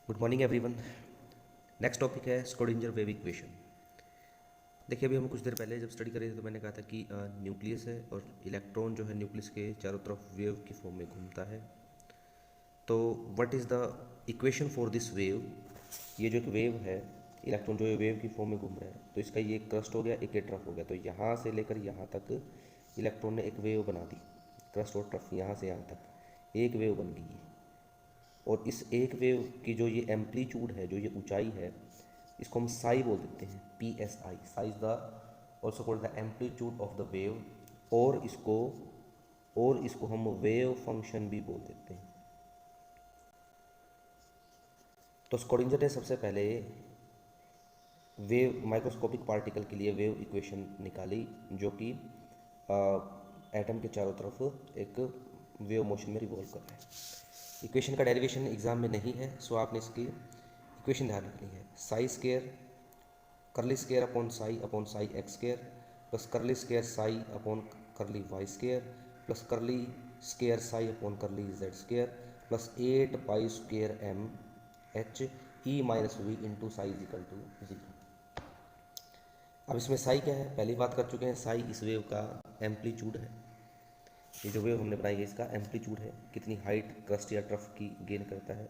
Good morning everyone. Next topic है Schrödinger wave equation. देखिए, अभी हम कुछ देर पहले जब स्टडी कर रहे थे तो मैंने कहा था कि न्यूक्लियस है और इलेक्ट्रॉन जो है न्यूक्लियस के चारों तरफ वेव की फॉर्म में घूमता है। तो what is the equation for this wave. ये जो एक वेव है, इलेक्ट्रॉन जो है वेव की फॉर्म में घूम रहा है, तो इसका ये एक क्रस्ट हो गया, एक ट्रफ हो गया। तो यहाँ से लेकर यहाँ तक इलेक्ट्रॉन ने एक वेव बना दी। क्रस्ट और ट्रफ यहाँ से यहाँ तक एक वेव बन गई है। और इस एक वेव की जो ये एम्पलीट्यूड है, जो ये ऊंचाई है, इसको हम साई बोल देते हैं, PSI। Sai is the also called the amplitude of the wave. और इसको हम वेव फंक्शन भी बोल देते हैं। तो स्क्रोडिंजर ने सबसे पहले वेव माइक्रोस्कोपिक पार्टिकल के लिए वेव इक्वेशन निकाली, जो कि एटम के चारों तरफ एक वेव मोशन में रिवॉल्व कर रहा है। इक्वेशन का डेरिवेशन एग्जाम में नहीं है, सो आपने इसकी इक्वेशन ध्यान रखनी है। Psi square curly square upon psi x square plus curly square psi upon curly y square plus curly square psi upon curly z square plus 8 pi square m h e minus v into psi equal to 0। अब इसमें साई क्या है, पहली बात कर चुके हैं। साई इस वेव का एम्पलीट्यूड है। ये जो वेव हमने बनाई है इसका एम्पलीट्यूड है, कितनी हाइट क्रस्ट या ट्रफ की गेन करता है,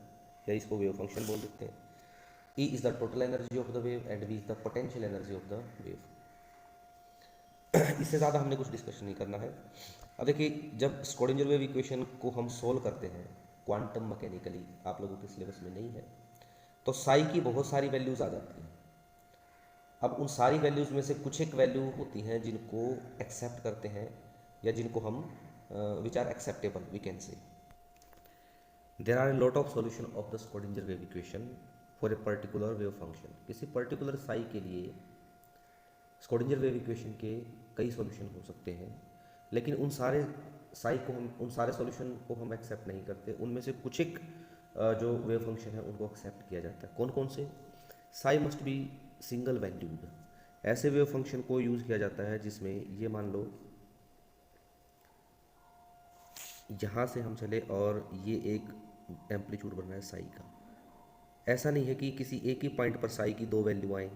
या इसको वेव फंक्शन बोल देते हैं। E is the total energy of the wave and V is the potential energy of the wave. इससे ज़्यादा हमने कुछ डिस्कशन नहीं करना है। अब देखिए, जब स्क्रोडिंजर वेव इक्वेशन को हम सोल्व करते हैं क्वांटम मैकेनिकली, आप लोगों के सिलेबस में नहीं है, तो साई की बहुत सारी वैल्यूज़ आ जाती हैं। अब उन सारी वैल्यूज़ में से कुछ एक वैल्यू होती हैं जिनको एक्सेप्ट करते हैं, या जिनको हम which are acceptable, we can say. There are a lot of solution of the Schrodinger wave equation for a particular wave function. किसी पर्टिकुलर साई के लिए स्क्रोडिंजर वेव इक्वेशन के कई सॉल्यूशन हो सकते हैं, लेकिन उन सारे सॉल्यूशन को हम एक्सेप्ट नहीं करते। उनमें से कुछ एक जो वेव फंक्शन है उनको एक्सेप्ट किया जाता है। कौन कौन से? Sai must be single valued. ऐसे वेव फंक्शन को यूज़ किया जाता है जिसमें ये मान लो यहाँ से हम चले और ये एक एम्पलीट्यूड बन रहा है साई का। ऐसा नहीं है कि किसी एक ही पॉइंट पर साई की दो वैल्यू आए।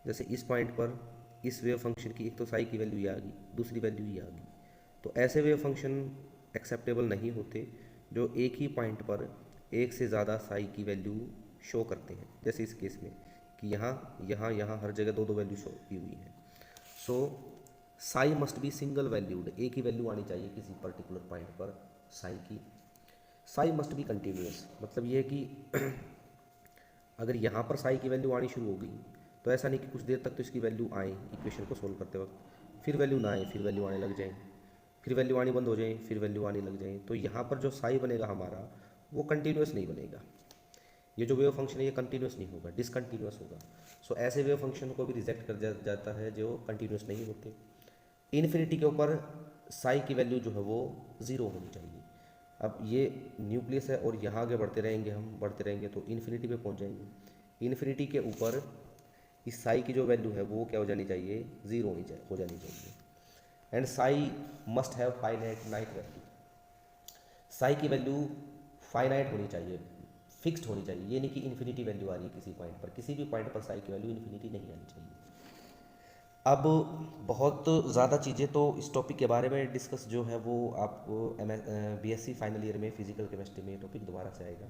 जैसे इस पॉइंट पर इस वेव फंक्शन की एक तो साई की वैल्यू ये आ गई, दूसरी वैल्यू ये आ गई। तो ऐसे वेव फंक्शन एक्सेप्टेबल नहीं होते जो एक ही पॉइंट पर एक से ज़्यादा साई की वैल्यू शो करते हैं। जैसे इस केस में कि यहाँ यहाँ यहाँ हर जगह दो दो वैल्यू शो की हुई हैं। So psi must be single valued. एक ही वैल्यू आनी चाहिए किसी पर्टिकुलर पॉइंट पर साई की। साई मस्ट बी कंटिन्यूस, मतलब ये है कि अगर यहाँ पर साई की वैल्यू आनी शुरू हो गई तो ऐसा नहीं कि कुछ देर तक तो इसकी वैल्यू आए इक्वेशन को सोल्व करते वक्त, फिर वैल्यू ना आए, फिर वैल्यू आने लग जाए, फिर वैल्यू आनी बंद हो जाए, फिर वैल्यू आने लग जाए। तो यहाँ पर जो साई बनेगा हमारा वो कंटिन्यूस नहीं बनेगा। ये जो वेव फंक्शन है ये कंटिन्यूस नहीं होगा, डिसकंटिन्यूस होगा। सो ऐसे वेव फंक्शन को भी रिजेक्ट कर जाता है जो कंटिन्यूस नहीं होते। इन्फिनिटी के ऊपर साई की वैल्यू जो है वो 0 होनी चाहिए। अब ये न्यूक्लियस है और यहाँ आगे बढ़ते रहेंगे, हम बढ़ते रहेंगे तो इन्फिनिटी पे पहुँच जाएंगे। इन्फिनिटी के ऊपर इस साई की जो वैल्यू है वो क्या हो जानी चाहिए, 0 हो जानी चाहिए। And Sai must have finite value. Sai की वैल्यू फाइनाइट होनी चाहिए, फिक्स्ड होनी चाहिए। ये नहीं कि इन्फिनिटी वैल्यू आ रही है किसी पॉइंट पर, किसी भी पॉइंट पर साई की वैल्यू इन्फिनिटी नहीं आनी चाहिए। अब बहुत ज़्यादा चीज़ें तो इस टॉपिक के बारे में डिस्कस जो है वो आपको BSc फाइनल ईयर में फिजिकल केमिस्ट्री में टॉपिक दोबारा से आएगा।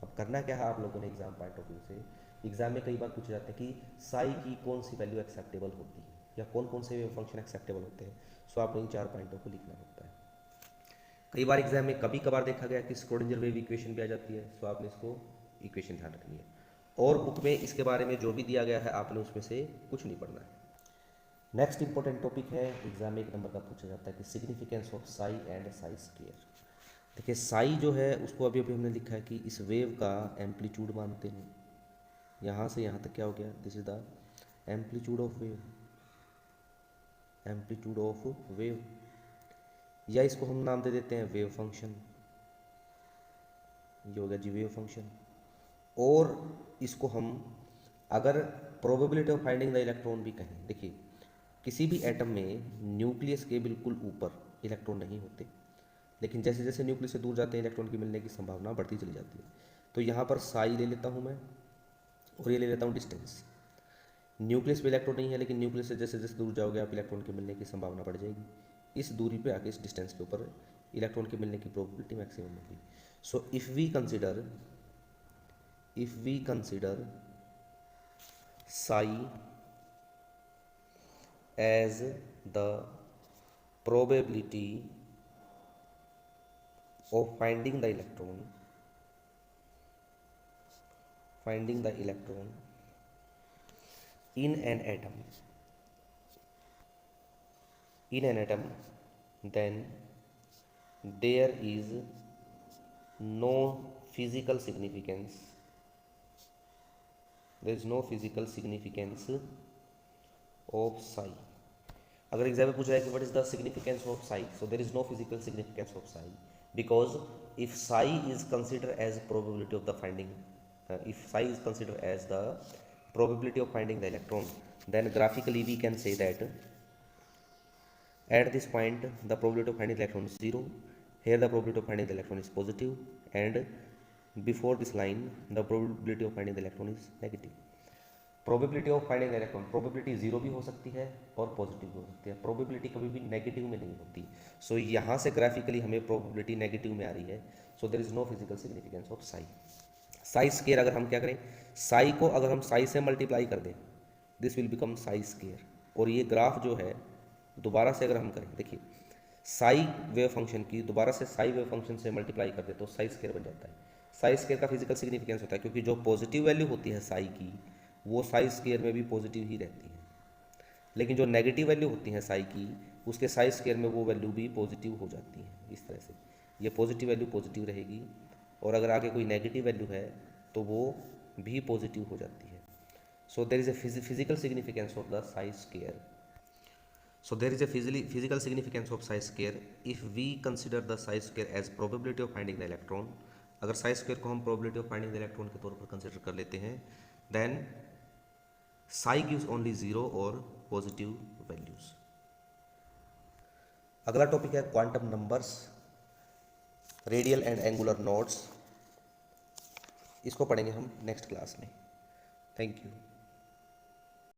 अब करना क्या है आप लोगों ने एग्ज़ाम पॉइंट ऑफ व्यू से, एग्ज़ाम में कई बार पूछे जाते हैं कि साई की कौन सी वैल्यू एक्सेप्टेबल होती है या कौन कौन से वेव फंक्शन एक्सेप्टेबल होते हैं। सो आपको इन 4 पॉइंटों को लिखना होता है। कई बार एग्जाम में कभी कभार देखा गया कि स्क्रोडिंजर वेव इक्वेशन भी आ जाती है, सो आपने इसको इक्वेशन ध्यान रखनी है। और बुक में इसके बारे में जो भी दिया गया है आपने उसमें से कुछ नहीं पढ़ना है। नेक्स्ट इंपॉर्टेंट टॉपिक है, एग्जाम में 1 नंबर का पूछा जाता है कि significance of Sai and Sai square. देखिए, साई जो है उसको अभी अभी हमने लिखा है कि इस वेव का एम्पलीट्यूड मानते हैं। यहाँ से यहाँ तक क्या हो गया, this is the amplitude of wave, amplitude of wave, या इसको हम नाम दे देते हैं वेव फंक्शन। ये हो गया जी वेव फंक्शन। और इसको हम अगर probability of finding the electron भी कहें। देखिए, किसी भी एटम में न्यूक्लियस के बिल्कुल ऊपर इलेक्ट्रॉन नहीं होते, लेकिन जैसे जैसे न्यूक्लियस से दूर जाते हैं इलेक्ट्रॉन की मिलने की संभावना बढ़ती चली जाती है। तो यहाँ पर साई ले लेता हूँ मैं और ये ले लेता हूँ डिस्टेंस। न्यूक्लियस पे इलेक्ट्रॉन नहीं है, लेकिन न्यूक्लियस से जैसे जैसे दूर जाओगे आप इलेक्ट्रॉन के मिलने की संभावना बढ़ जाएगी। इस दूरी पे आके इस डिस्टेंस के ऊपर इलेक्ट्रॉन के मिलने की प्रोबेबिलिटी मैक्सिमम होगी। So if we consider psi as the probability of finding the electron in an atom, then there is no physical significance of psi. अगर एग्जाम में पूछ रहा है कि what is the significance of psi, so there is no physical significance of psi, because if psi is consider as probability of the finding of finding the electron, then graphically we can say that at this point the probability of finding the electron is 0. Here the probability of finding the electron is positive, and before this line the probability of finding the electron is negative. Probability of finding electron, probability zero भी हो सकती है और positive भी हो सकती है, probability कभी भी नेगेटिव में नहीं होती। सो यहाँ से ग्राफिकली हमें प्रोबेबिलिटी नेगेटिव में आ रही है। So there is no physical significance of psi. Psi square अगर हम क्या करें, साई को अगर हम साई से मल्टीप्लाई कर दें, this will become Sai square. और ये ग्राफ जो है दोबारा से अगर हम करें, देखिए साई वेव फंक्शन की दोबारा से साई वेव फंक्शन से मल्टीप्लाई कर दे तो साई स्केयर बन जाता है। साई स्केयर का फिजिकल सिग्निफिकेंस होता है, क्योंकि जो पॉजिटिव वैल्यू होती है साई की वो साई स्केयर में भी पॉजिटिव ही रहती है, लेकिन जो नेगेटिव वैल्यू होती है साई की उसके साई स्केयर में वो वैल्यू भी पॉजिटिव हो जाती है। इस तरह से ये पॉजिटिव वैल्यू पॉजिटिव रहेगी, और अगर आगे कोई नेगेटिव वैल्यू है तो वो भी पॉजिटिव हो जाती है। So there is a physical significance of the psi square. So there is a physical significance of psi square if we consider the psi square as probability of finding the electron. अगर psi square को हम probability of finding the electron के तौर पर consider कर लेते हैं, then psi gives only 0 और positive values. अगला टॉपिक है quantum numbers, radial and angular nodes. इसको पढ़ेंगे हम नेक्स्ट क्लास में। Thank you.